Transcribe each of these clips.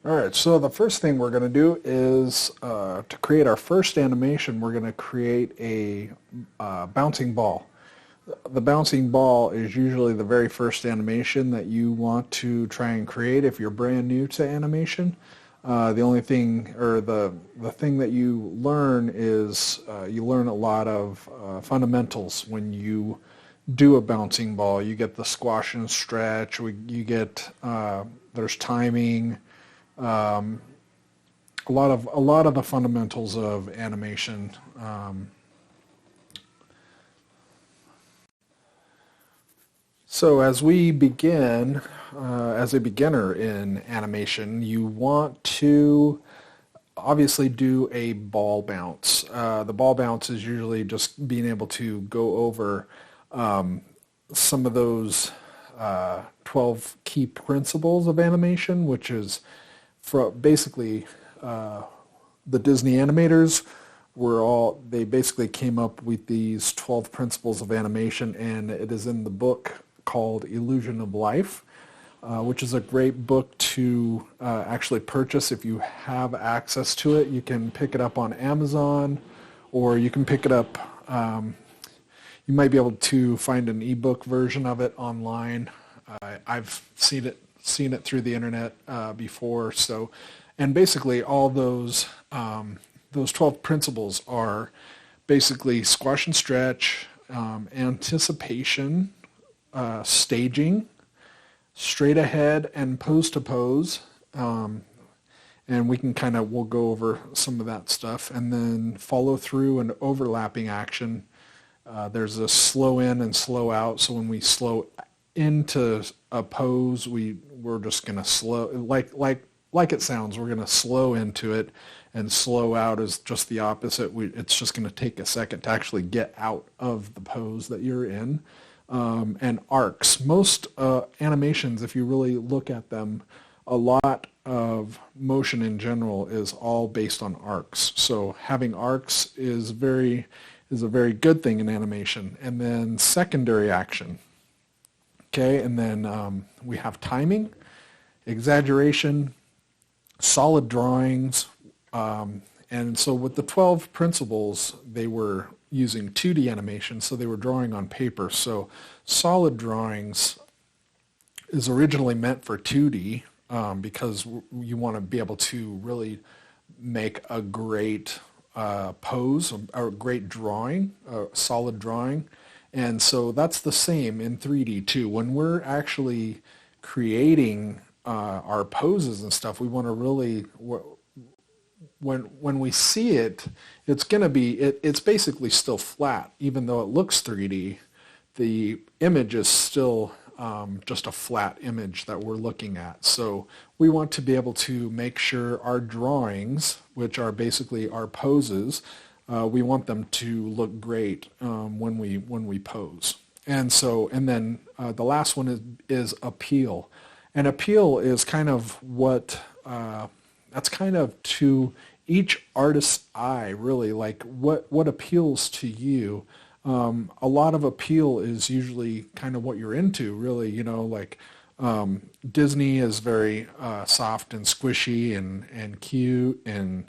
All right, so the first thing we're going to do is to create our first animation, we're going to create a bouncing ball. The bouncing ball is usually the very first animation that you want to try and create if you're brand new to animation. The only thing, or the thing that you learn is you learn a lot of fundamentals when you do a bouncing ball. You get the squash and stretch. You get there's timing. Um, a lot of the fundamentals of animation. So as we begin, as a beginner in animation, you want to obviously do a ball bounce. The ball bounce is usually just being able to go over some of those 12 key principles of animation, which is basically the Disney animators they basically came up with these 12 principles of animation, and it is in the book called Illusion of Life, which is a great book to actually purchase if you have access to it. You can pick it up on Amazon, or you can pick it up, you might be able to find an ebook version of it online. I've seen it through the internet before. So, and basically all those 12 principles are basically squash and stretch, anticipation, staging, straight ahead, and pose to pose. And we'll go over some of that stuff. And then follow through and overlapping action. There's a slow in and slow out. So when we slow into a pose, we're just going to slow, like it sounds, we're going to slow into it, and slow out is just the opposite. It's just going to take a second to actually get out of the pose that you're in. And arcs. Most animations, if you really look at them, a lot of motion in general is all based on arcs. So having arcs is a very good thing in animation. And then secondary action. Okay, and then we have timing, exaggeration, solid drawings, and so with the 12 principles, they were using 2D animation, so they were drawing on paper. So solid drawings is originally meant for 2D because you want to be able to really make a great pose, a great drawing, a solid drawing. And so that's the same in 3D too. When we're actually creating our poses and stuff, we want to really, when we see it, it's going to be, it's basically still flat. Even though it looks 3D, the image is still just a flat image that we're looking at. So we want to be able to make sure our drawings, which are basically our poses, we want them to look great when we pose. And then the last one is appeal. And appeal is kind of that's kind of to each artist's eye, really, like what appeals to you. A lot of appeal is usually kind of what you're into, really, like Disney is very soft and squishy and cute, and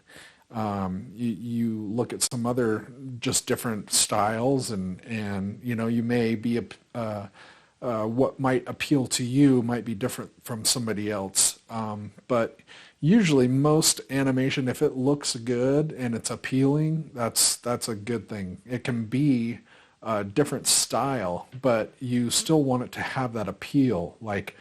you look at some other just different styles, and you may be what might appeal to you might be different from somebody else. But usually most animation, if it looks good and it's appealing, that's a good thing. It can be a different style, but you still want it to have that appeal. Like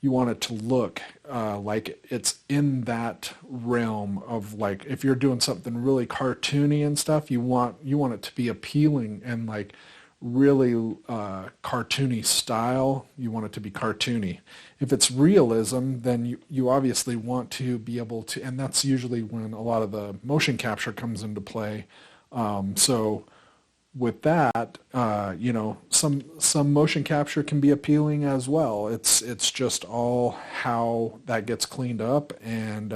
you want it to look like it's in that realm of, like, if you're doing something really cartoony and stuff, you want it to be appealing and like really cartoony style. You want it to be cartoony. If it's realism, then you obviously want to be able to, and that's usually when a lot of the motion capture comes into play. So with that, some motion capture can be appealing as well. It's just all how that gets cleaned up. And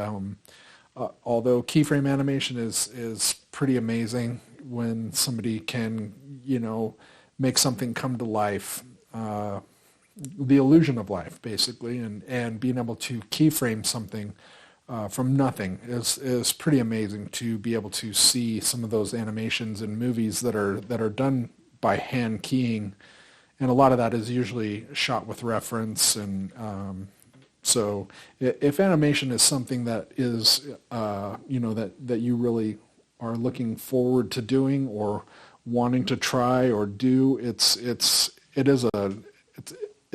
although keyframe animation is pretty amazing when somebody can, make something come to life, the illusion of life, basically, and being able to keyframe something from nothing is pretty amazing to be able to see some of those animations in movies that are done by hand keying, and a lot of that is usually shot with reference. And so if animation is something that is that you really are looking forward to doing or wanting to try or do, it's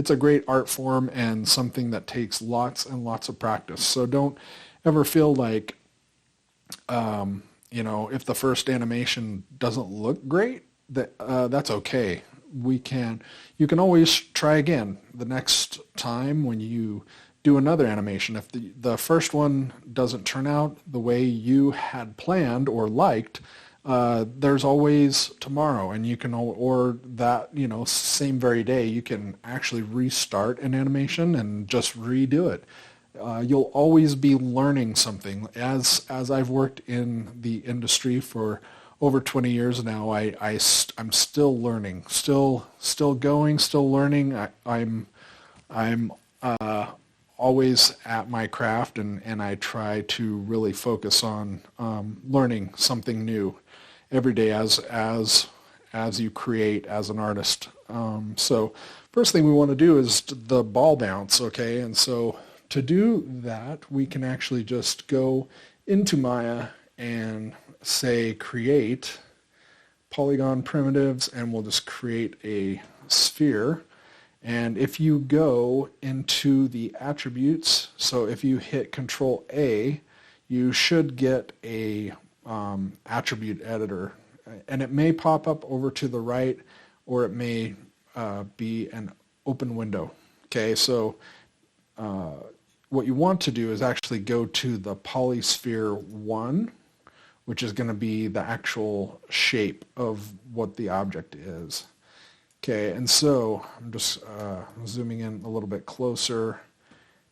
a great art form and something that takes lots and lots of practice. So don't ever feel like, if the first animation doesn't look great, that's okay. You can always try again the next time when you do another animation. If the first one doesn't turn out the way you had planned or liked, there's always tomorrow, and you can, or that, same very day, you can actually restart an animation and just redo it. You'll always be learning something. As I've worked in the industry for over 20 years now, I'm still learning, still going, still learning. I'm always at my craft, and I try to really focus on learning something new every day as you create as an artist. So first thing we want to do is the ball bounce, okay? And so to do that, we can actually just go into Maya and say create polygon primitives, and we'll just create a sphere. And if you go into the attributes, so if you hit Control A, you should get a attribute editor, and it may pop up over to the right, or it may be an open window. Okay, so what you want to do is actually go to the polysphere 1, which is going to be the actual shape of what the object is. Okay, and so I'm just zooming in a little bit closer,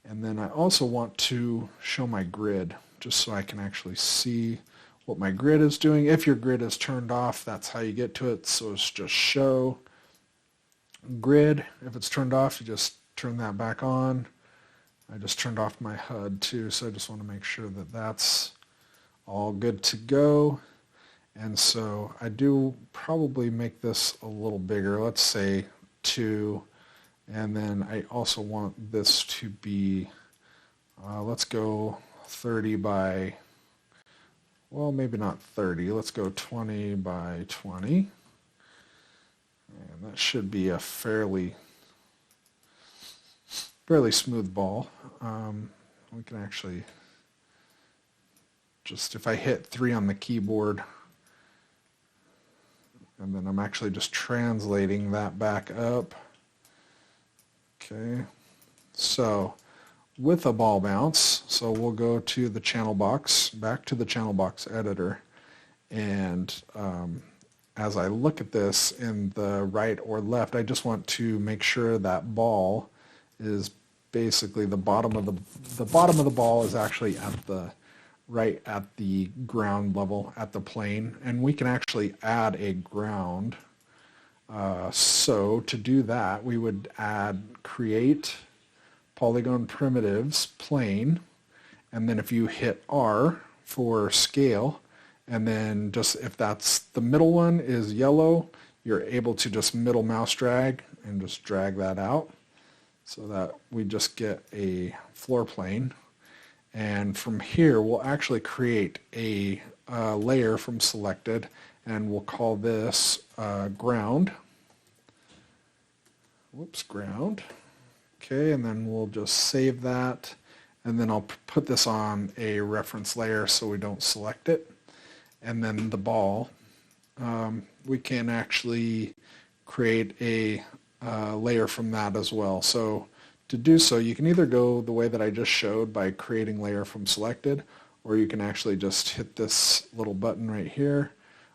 and then I also want to show my grid just so I can actually see what my grid is doing. If your grid is turned off, that's how you get to it. So it's just show grid. If it's turned off, you just turn that back on. I just turned off my HUD too, so I just want to make sure that that's all good to go. And so I do probably make this a little bigger, let's say 2, and then I also want this to be, let's go 30 by, well, maybe not 30, let's go 20 by 20, and that should be a fairly smooth ball. We can actually just, if I hit 3 on the keyboard, and then I'm actually just translating that back up. Okay, so with a ball bounce, so we'll go to the channel box, back to the channel box editor, and as I look at this in the right or left, I just want to make sure that ball is basically the bottom of the ball is actually at the right at the ground level, at the plane, and we can actually add a ground. So to do that, we would add create polygon primitives plane, and then if you hit R for scale, and then just if that's the middle one is yellow, you're able to just middle mouse drag and just drag that out so that we just get a floor plane. And from here, we'll actually create a layer from selected, and we'll call this ground. Whoops, ground. Okay, and then we'll just save that, and then I'll put this on a reference layer so we don't select it. And then the ball, we can actually create a layer from that as well. So to do so, you can either go the way that I just showed by creating layer from selected, or you can actually just hit this little button right here,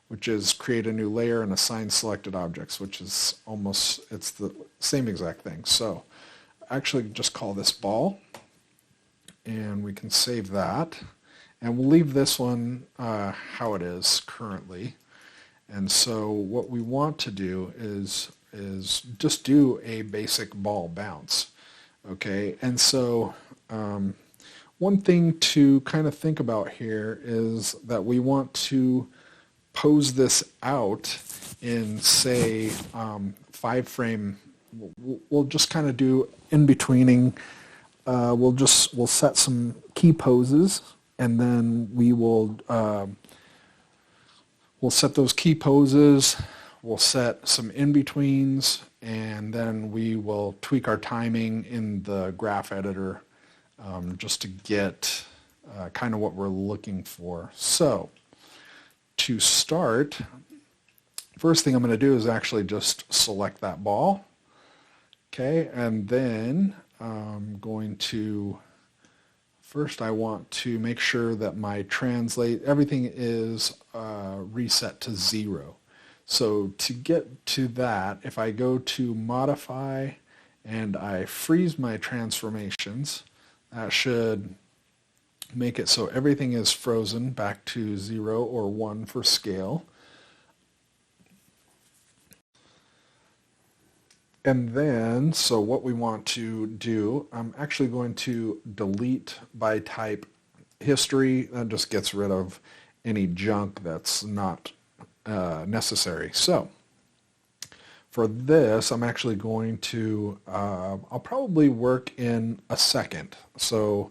which is create a new layer and assign selected objects, which is almost, it's the same exact thing. So actually just call this ball, and we can save that, and we'll leave this one how it is currently. And so what we want to do is just do a basic ball bounce. Okay, and so one thing to kind of think about here is that we want to pose this out in, say, 5-frame. We'll just kind of do in-betweening. We'll set some key poses, and then we'll set those key poses. We'll set some in-betweens, and then we will tweak our timing in the graph editor just to get kind of what we're looking for. So to start, first thing I'm going to do is actually just select that ball. Okay, and then I'm going to, first I want to make sure that my translate, everything is reset to 0. So to get to that, if I go to modify and I freeze my transformations, that should make it so everything is frozen back to 0 or 1 for scale. And then, so what we want to do, I'm actually going to delete by type history. That just gets rid of any junk that's not necessary. So for this, I'm actually going to, I'll probably work in a second. So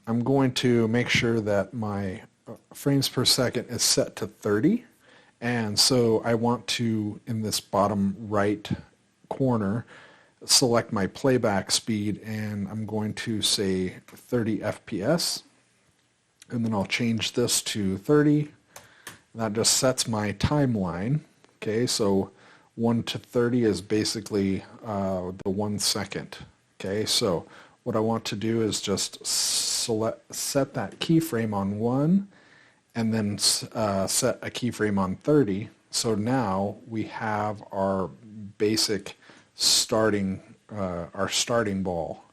I'm going to make sure that my frames per second is set to 30. And so I want to, in this bottom right corner, select my playback speed, and I'm going to say 30 FPS. And then I'll change this to 30. That just sets my timeline. Okay, so 1 to 30 is basically the 1 second. Okay, so what I want to do is just set that keyframe on 1 and then set a keyframe on 30. So now we have our basic starting, our starting ball.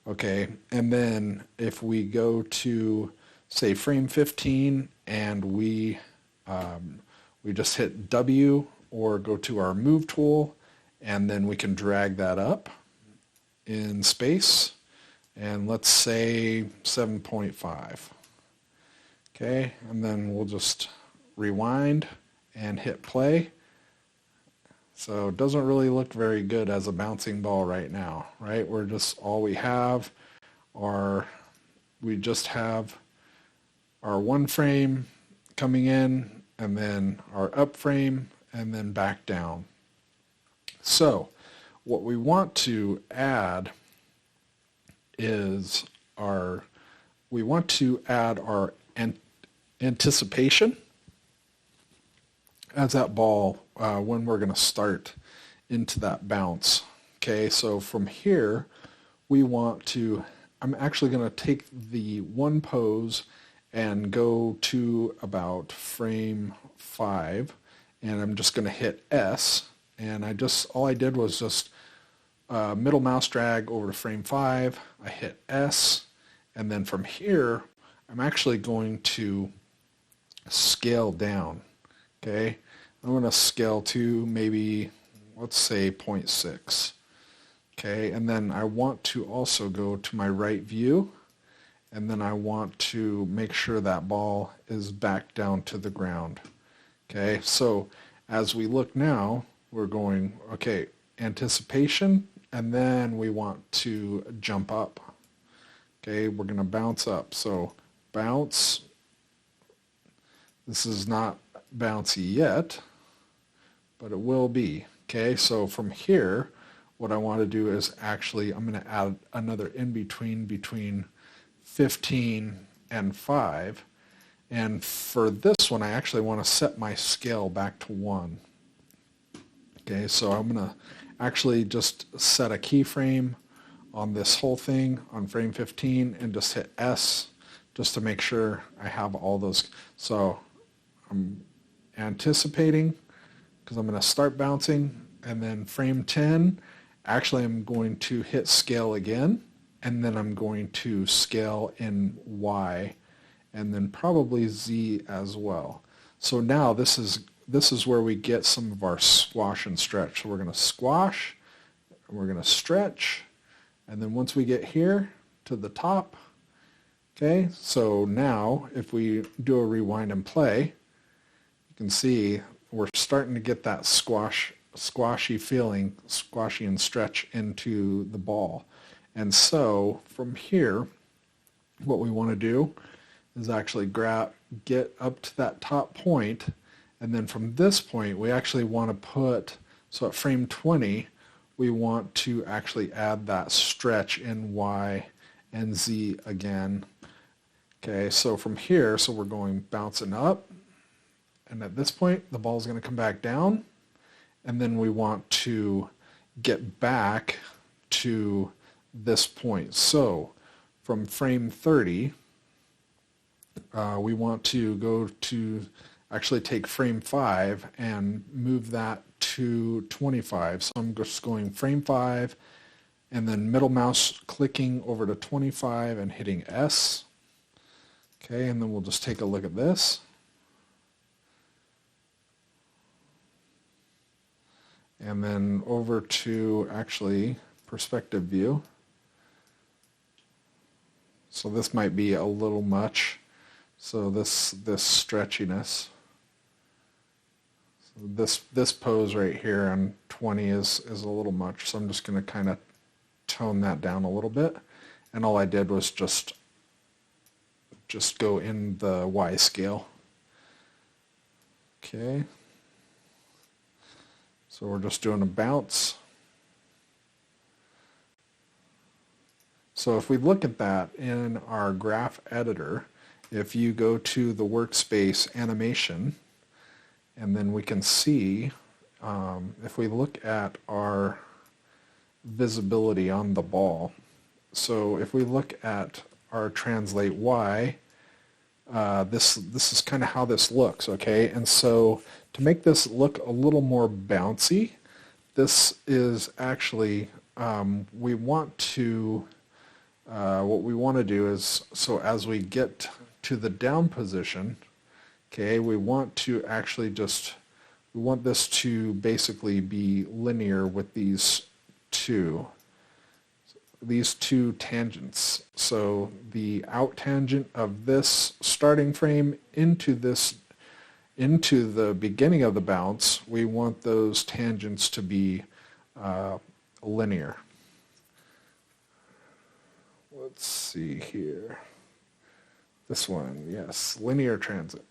Okay, and then if we go to, say, frame 15 and we just hit W or go to our move tool, and then we can drag that up in space, and let's say 7.5. Okay, and then we'll just rewind and hit play. So it doesn't really look very good as a bouncing ball right now, right? We're just, all we have are, we just have our 1 frame coming in, and then our up frame, and then back down. So what we want to add is we want to add our anticipation as that ball when we're going to start into that bounce. Okay, so from here we want to, I'm actually going to take the 1 pose and go to about frame 5, and I'm just going to hit S, and all I did was just middle mouse drag over to frame 5, I hit S, and then from here I'm actually going to scale down. Okay, I'm going to scale to maybe, let's say 0.6. Okay, and then I want to also go to my right view, and then I want to make sure that ball is back down to the ground. Okay, so as we look now, we're going, okay, anticipation, and then we want to jump up. Okay, we're going to bounce up. So bounce, this is not bouncy yet, but it will be. Okay, so from here, what I want to do is actually, I'm going to add another in-between between 15 and 5, and for this one I actually want to set my scale back to 1. Okay, so I'm going to actually just set a keyframe on this whole thing on frame 15 and just hit S just to make sure I have all those. So I'm anticipating because I'm going to start bouncing, and then frame 10, actually I'm going to hit scale again, and then I'm going to scale in Y, and then probably Z as well. So now this is where we get some of our squash and stretch. So we're going to squash, and we're going to stretch, and then once we get here to the top, Okay, so now if we do a rewind and play, you can see we're starting to get that squashy feeling, squashy and stretch into the ball. And so from here, what we want to do is actually get up to that top point, and then from this point we actually want to put, so at frame 20 we want to actually add that stretch in Y and Z again. Okay, so from here, so we're going bouncing up, and at this point the ball is going to come back down, and then we want to get back to this point. So from frame 30, we want to go to actually take frame 5 and move that to 25. So I'm just going frame 5 and then middle mouse clicking over to 25 and hitting S. Okay, and then we'll just take a look at this. And then over to actually perspective view. So this might be a little much. So this stretchiness. So this pose right here on 20 is a little much. So I'm just going to kind of tone that down a little bit. And all I did was just go in the Y scale. Okay. So we're just doing a bounce. So if we look at that in our graph editor, if you go to the workspace animation, and then we can see, if we look at our visibility on the ball, so if we look at our translate Y, this is kind of how this looks, okay? And so to make this look a little more bouncy, this is actually, we want to, what we want to do is, so as we get to the down position, okay, we want to actually we want this to basically be linear with these two tangents. So the out tangent of this starting frame into the beginning of the bounce, we want those tangents to be linear. Let's see here. This one, yes, linear tangent,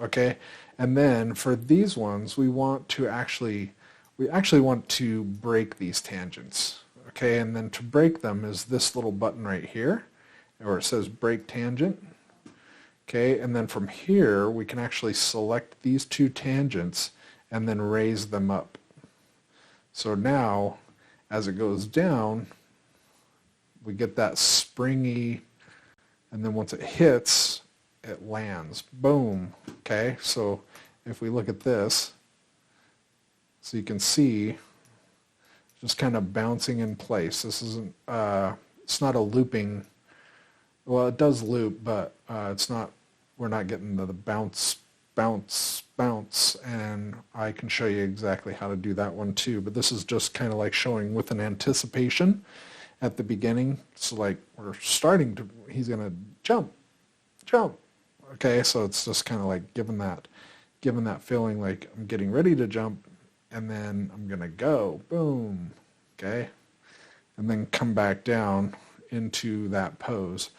okay? And then for these ones, we actually want to break these tangents, okay? And then to break them is this little button right here, where it says break tangent, okay? And then from here, we can actually select these two tangents and then raise them up. So now, as it goes down, we get that springy, and then once it hits, it lands. Boom. Okay, so if we look at this, so you can see just kind of bouncing in place. This isn't, it's not a looping, well, it does loop, but it's not, we're not getting the bounce, and I can show you exactly how to do that one too, but this is just kind of like showing with an anticipation at the beginning. So like we're starting to, he's going to jump. Okay, so it's just kind of like giving that feeling like I'm getting ready to jump, and then I'm going to go, boom, okay, and then come back down into that pose.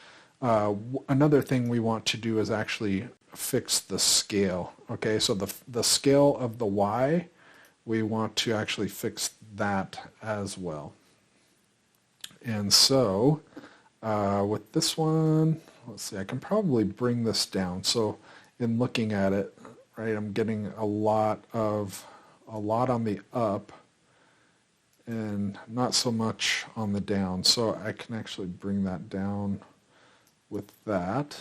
Another thing we want to do is actually fix the scale. Okay, so the scale of the Y, we want to actually fix that as well. And so with this one, let's see, I can probably bring this down. So in looking at it, right, I'm getting a lot on the up and not so much on the down. So I can actually bring that down with that.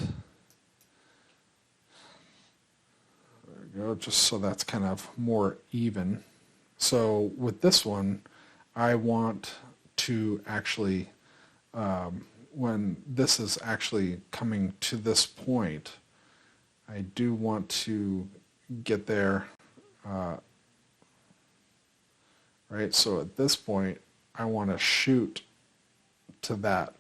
There we go, just so that's kind of more even. So with this one, I want to actually, when this is actually coming to this point, I do want to get there, right? So at this point, I want to shoot to that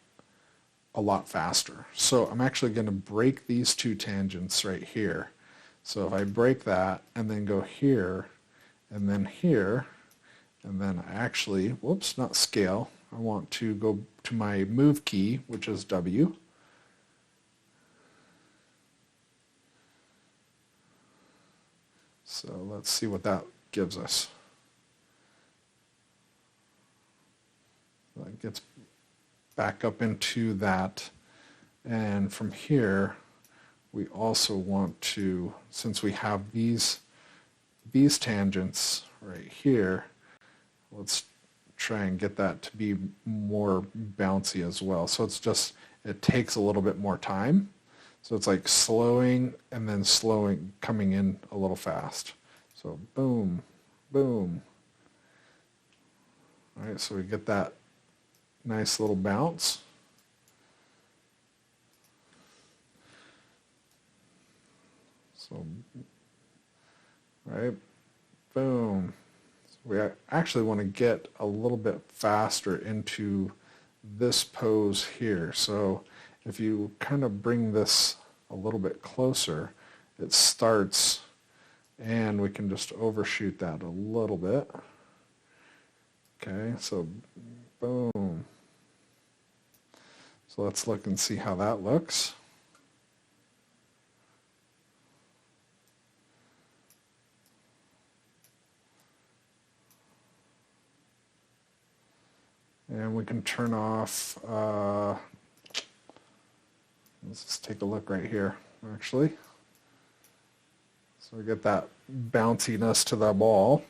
a lot faster. So I'm actually going to break these two tangents right here. So if I break that and then go here and then here, and then actually, whoops, not scale, I want to go to my move key, which is W. So let's see what that gives us. That gets back up into that, and from here we also want to, since we have these tangents right here, let's try and get that to be more bouncy as well. So it's just, it takes a little bit more time. So it's like slowing and then slowing, coming in a little fast. So boom, boom. All right, so we get that nice little bounce. So, right, boom. So we actually want to get a little bit faster into this pose here. So if you kind of bring this a little bit closer, it starts, and we can just overshoot that a little bit. Okay, so boom. So let's look and see how that looks. And we can turn off, let's just take a look right here, actually. So we get that bounciness to the ball.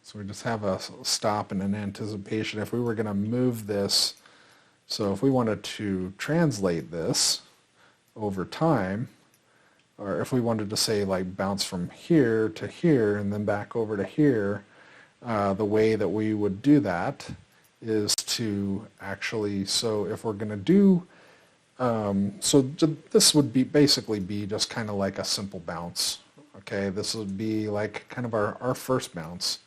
So we just have a stop and an anticipation. If we were going to move this, so if we wanted to translate this over time, or if we wanted to say like bounce from here to here and then back over to here, the way that we would do that is to actually, so if we're going to do, this would be basically be just kind of like a simple bounce. Okay, this would be like kind of our first bounce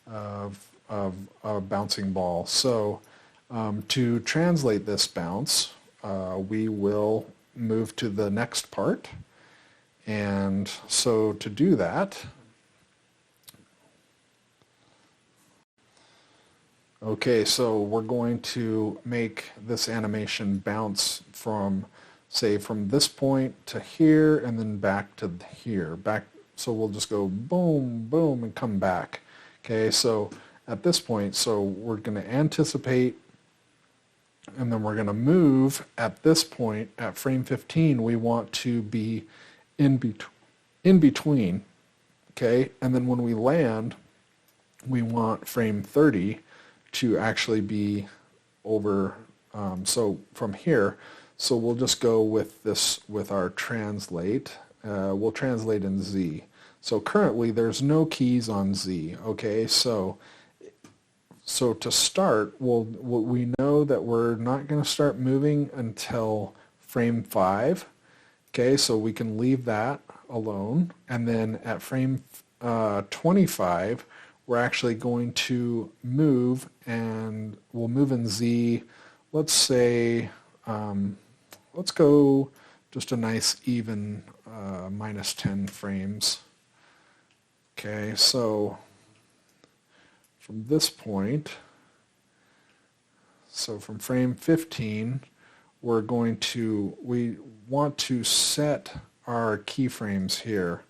of a bouncing ball. So to translate this bounce, we will move to the next part. And so to do that, okay, so we're going to make this animation bounce from, say, from this point to here and then back to here. So we'll just go boom, boom, and come back. Okay, so at this point, so we're going to anticipate, and then we're going to move at this point, at frame 15, we want to be in between, okay? And then when we land, we want frame 30 to actually be over, so from here, so we'll just go with this, with our translate, we'll translate in Z. So currently there's no keys on Z, okay? So to start, we know that we're not going to start moving until frame 5, okay? So we can leave that alone, and then at frame 25, we're actually going to move, and we'll move in Z, let's say, let's go just a nice even minus 10 frames. Okay, so from this point, so from frame 15, we want to set our keyframes here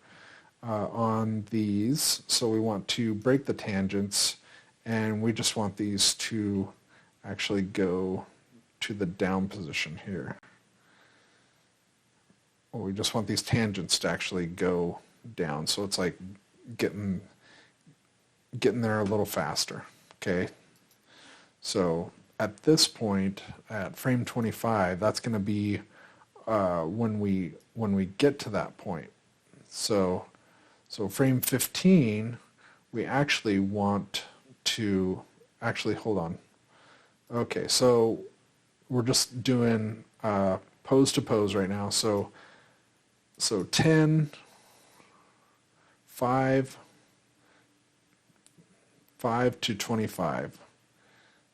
on these. So we want to break the tangents, and we just want these to actually go to the down position here. Well, we just want these tangents to actually go down, so it's like getting there a little faster. Okay, so at this point, at frame 25, that's going to be when we get to that point. So frame 15, we actually want to hold on. Okay, so we're just doing pose to pose right now. So 10, 5 to 25.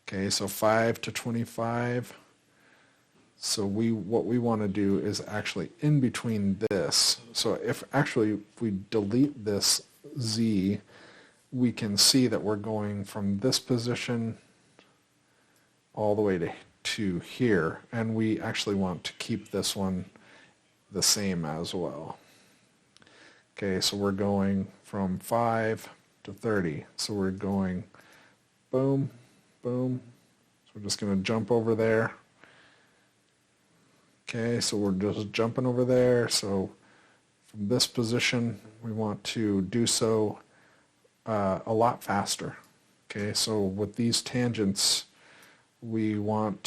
Okay, so 5 to 25. So what we want to do is actually in between this. So if we delete this Z, we can see that we're going from this position all the way to here, and we actually want to keep this one the same as well. Okay, so we're going from 5 to 30. So we're going boom, boom. So we're just going to jump over there. Okay, so we're just jumping over there. So from this position, we want to do so a lot faster. Okay, so with these tangents, we want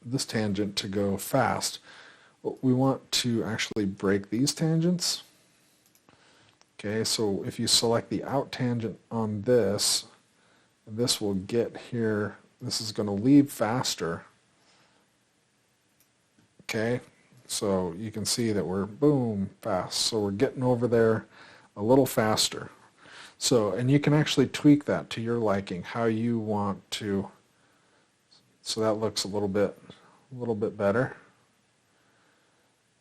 this tangent to go fast. We want to actually break these tangents. Okay, so if you select the out tangent on this, this will get here. This is going to leave faster. Okay, so you can see that we're boom fast. So we're getting over there a little faster. So, and you can actually tweak that to your liking, how you want to. So that looks a little bit better.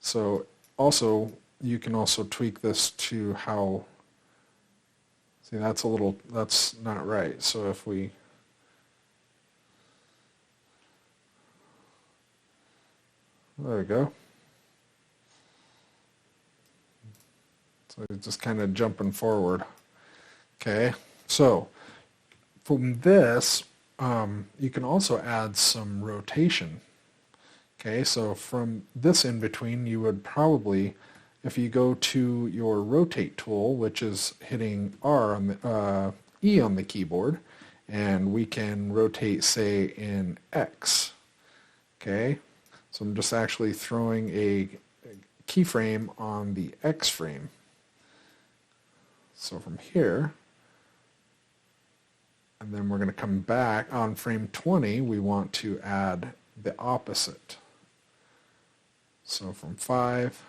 So also, you can also tweak this to how, see that's not right. So if we, there we go. So it's just kind of jumping forward. Okay, so from this, you can also add some rotation. Okay, so from this in between, you would probably, if you go to your rotate tool, which is hitting R on the E on the keyboard, and we can rotate, say, in X. Okay, so I'm just actually throwing a keyframe on the X frame. So from here, and then we're going to come back on frame 20, we want to add the opposite. So from 5,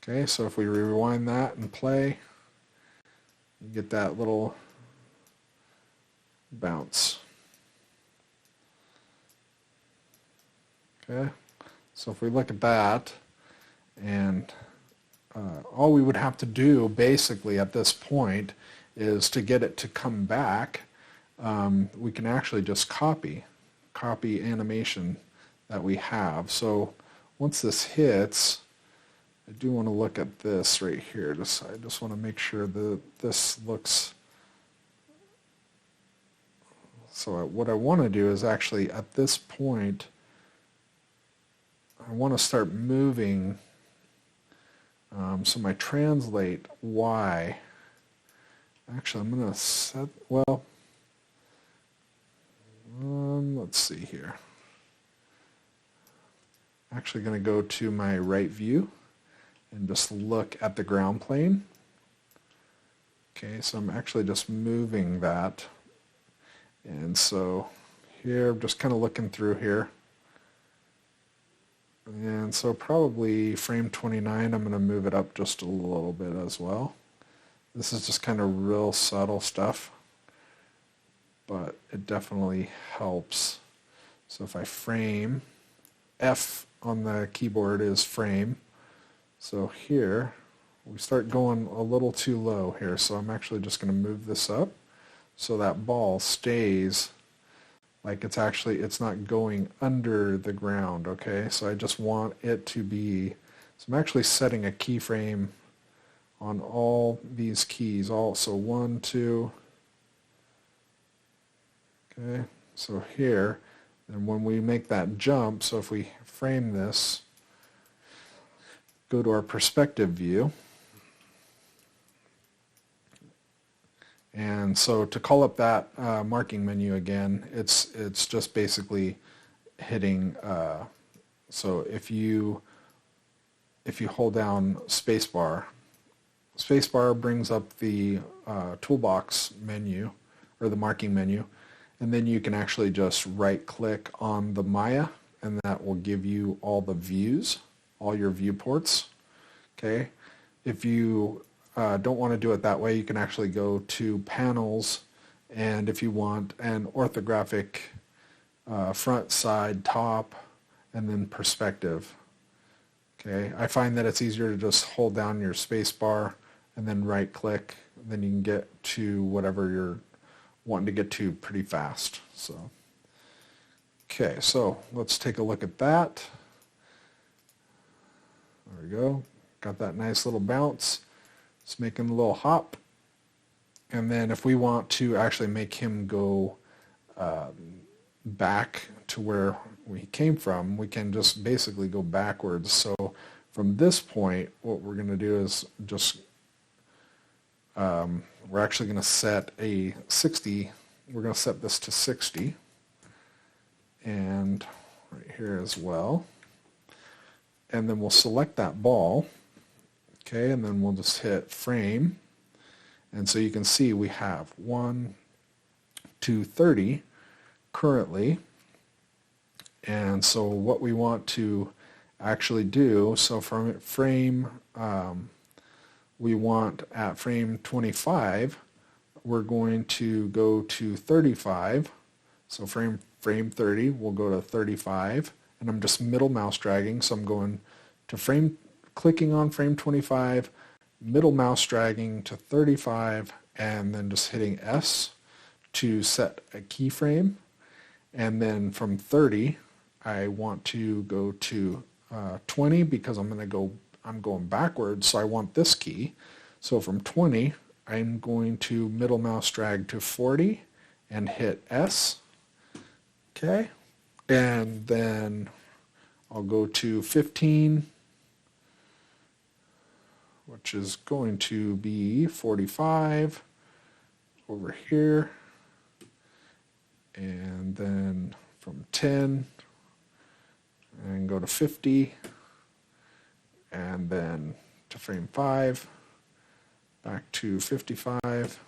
okay, so if we rewind that and play, you get that little bounce. Okay, so if we look at that, and all we would have to do basically at this point is to get it to come back, we can actually just copy animation that we have. So once this hits, I do want to look at this right here. I just want to make sure that this looks. So what I want to do is actually at this point, I want to start moving. So my translate Y. Actually, I'm going to set, well, let's see here. Actually going to go to my right view and just look at the ground plane. Okay, so I'm actually just moving that. And so here, I'm just kind of looking through here. And so probably frame 29, I'm going to move it up just a little bit as well. This is just kind of real subtle stuff, but it definitely helps. So if I frame, F on the keyboard is frame. So here, we start going a little too low here, so I'm actually just going to move this up so that ball stays like it's not going under the ground, okay? So I just want it to be, so I'm actually setting a keyframe on all these keys, so 1, 2, okay? So here, and when we make that jump, so if we frame this, go to our perspective view, and so to call up that marking menu again, it's just basically hitting, so if you hold down spacebar brings up the toolbox menu, or the marking menu, and then you can actually just right click on the Maya, and that will give you all the views, all your viewports. Okay, if you don't want to do it that way, you can actually go to panels, and if you want an orthographic front, side, top, and then perspective. Okay, I find that it's easier to just hold down your space bar and then right click, then you can get to whatever you're wanting to get to pretty fast. So, okay, so let's take a look at that. There we go. Got that nice little bounce. It's making a little hop. And then if we want to actually make him go back to where we came from, we can just basically go backwards. So from this point, what we're going to do is just, we're actually going to set a 60, we're going to set this to 60, and right here as well. And then we'll select that ball, okay, and then we'll just hit frame. And so you can see we have 1, 2, 30 currently. And so what we want to actually do, so from frame, we want at frame 25, we're going to go to 35. So frame 30, we'll go to 35. And I'm just middle mouse dragging, so I'm going to frame, clicking on frame 25, middle mouse dragging to 35, and then just hitting S to set a keyframe. And then from 30, I want to go to 20 because I'm going backwards, so I want this key. So from 20, I'm going to middle mouse drag to 40 and hit S. Okay, and then I'll go to 15, which is going to be 45 over here, and then from 10 and go to 50, and then to frame 5, back to 55,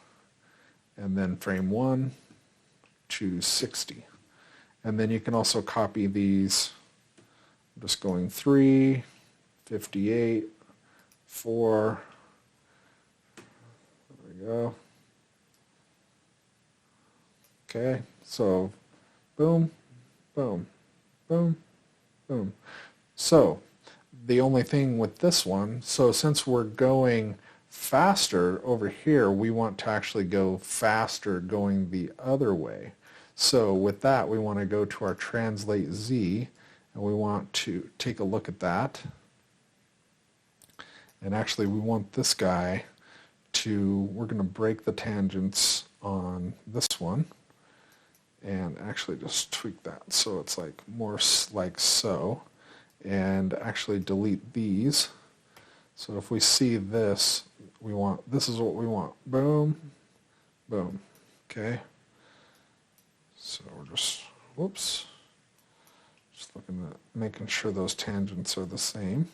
and then frame 1 to 60. And then you can also copy these, just going 3, 58, 4, there we go. Okay, so boom, boom, boom, boom. So the only thing with this one, so since we're going faster over here, we want to actually go faster going the other way. So with that, we want to go to our translate Z, and we want to take a look at that. And actually we want this guy to, we're going to break the tangents on this one and actually just tweak that so it's like more like so, and actually delete these. So if we see this, we want, this is what we want. Boom, boom. Okay. So we're just, whoops. Just looking at making sure those tangents are the same.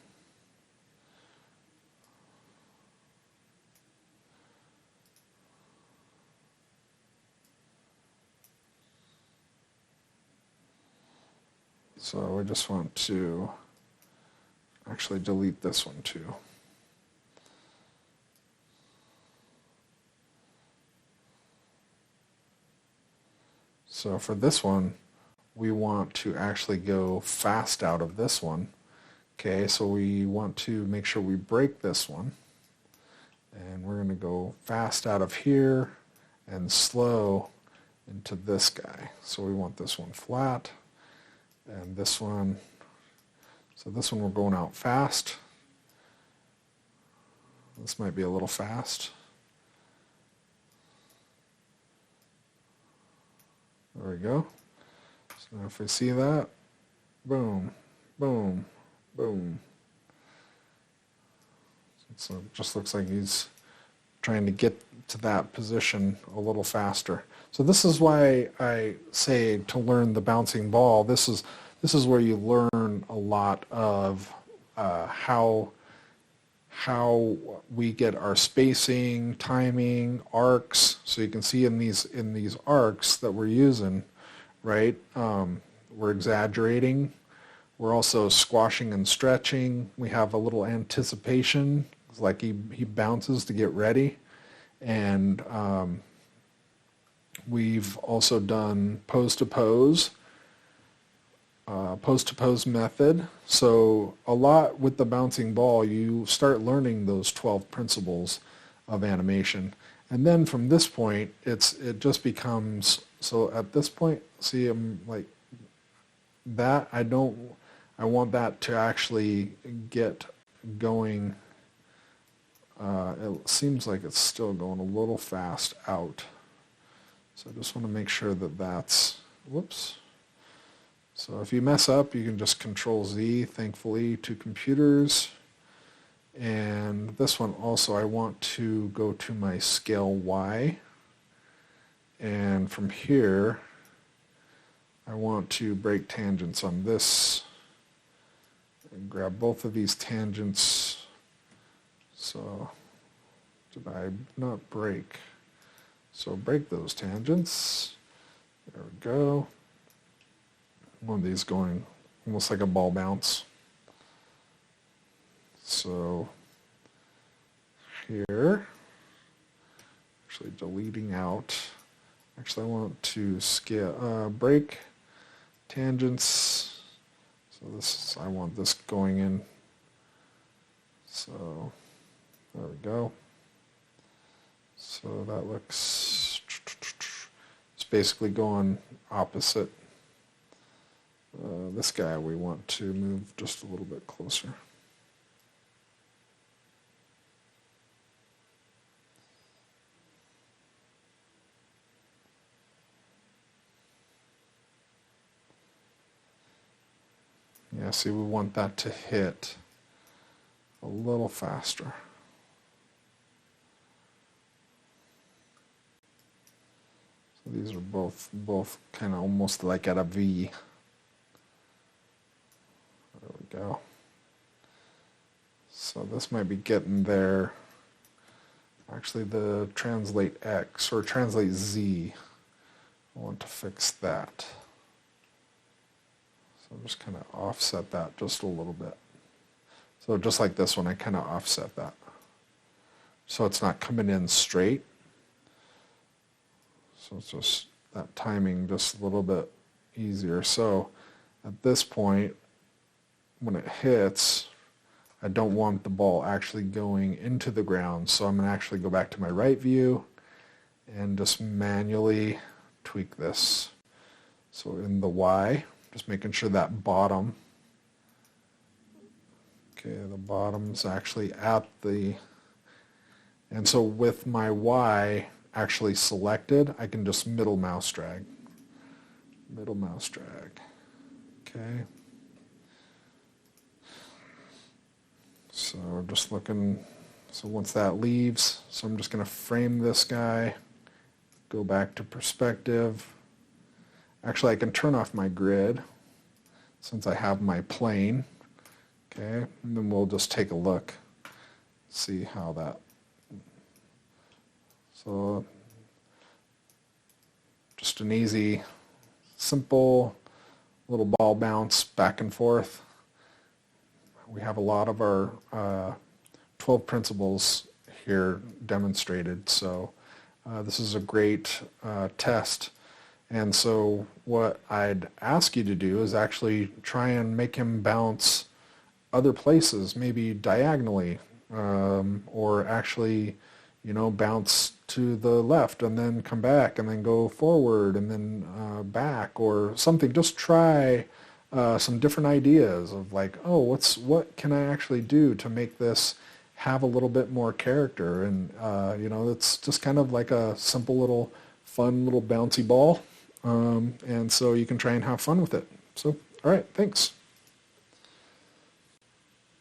So we just want to actually delete this one too. So for this one, we want to actually go fast out of this one. Okay, so we want to make sure we break this one. And we're going to go fast out of here and slow into this guy. So we want this one flat. And this one, so this one we're going out fast. This might be a little fast. There we go. So now if we see that, boom, boom, boom. So it just looks like he's trying to get to that position a little faster. So this is why I say to learn the bouncing ball, this is where you learn a lot of how we get our spacing, timing, arcs. So you can see in these arcs that we're using, right? We're exaggerating. We're also squashing and stretching. We have a little anticipation. like he bounces to get ready. And we've also done pose to pose method. So a lot with the bouncing ball, you start learning those 12 principles of animation. And then from this point, it just becomes, so at this point, see, I'm like that, I want that to actually get going. It seems like it's still going a little fast out. So I just want to make sure that that's, whoops. So if you mess up, you can just Control Z, thankfully, to computers. And this one also, I want to go to my scale Y. And from here, I want to break tangents on this. And grab both of these tangents. So, did I not break? So break those tangents. There we go. One of these going almost like a ball bounce. So here, actually deleting out. Actually, I want to scale break tangents. So this is, I want this going in. So there we go. So that looks, it's basically going opposite. This guy we want to move just a little bit closer. Yeah, see, we want that to hit a little faster. So these are both kind of almost like at a V. There we go. So this might be getting there. Actually, the translate X or translate Z, I want to fix that. So I'm just kind of offset that just a little bit. So just like this one, I kind of offset that. So it's not coming in straight. So it's just that timing just a little bit easier. So at this point, when it hits, I don't want the ball actually going into the ground. So I'm going to actually go back to my right view and just manually tweak this. So in the Y, just making sure that bottom, okay, the bottom's actually at the, and so with my Y actually selected, I can just middle mouse drag. Middle mouse drag. Okay. So just looking, so once that leaves, so I'm just going to frame this guy, go back to perspective. Actually, I can turn off my grid since I have my plane. Okay, and then we'll just take a look, see how that, so just an easy, simple little ball bounce back and forth. We have a lot of our 12 principles here demonstrated, so this is a great test. And so what I'd ask you to do is actually try and make him bounce other places, maybe diagonally, or actually, you know, bounce to the left and then come back and then go forward and then back or something. Just try some different ideas of like, oh, what can I actually do to make this have a little bit more character? And you know, it's just kind of like a simple little fun little bouncy ball, and so you can try and have fun with it. So all right, thanks.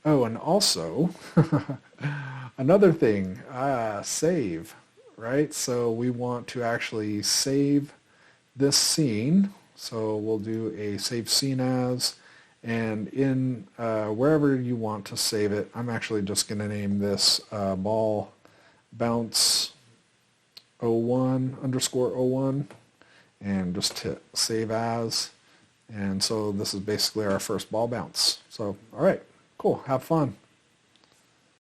Oh, and also another thing, save, right? So we want to actually save this scene. So we'll do a save scene as, and in wherever you want to save it, I'm actually just going to name this ball bounce 01 underscore 01 and just hit save as. And so this is basically our first ball bounce. So, all right, cool, have fun.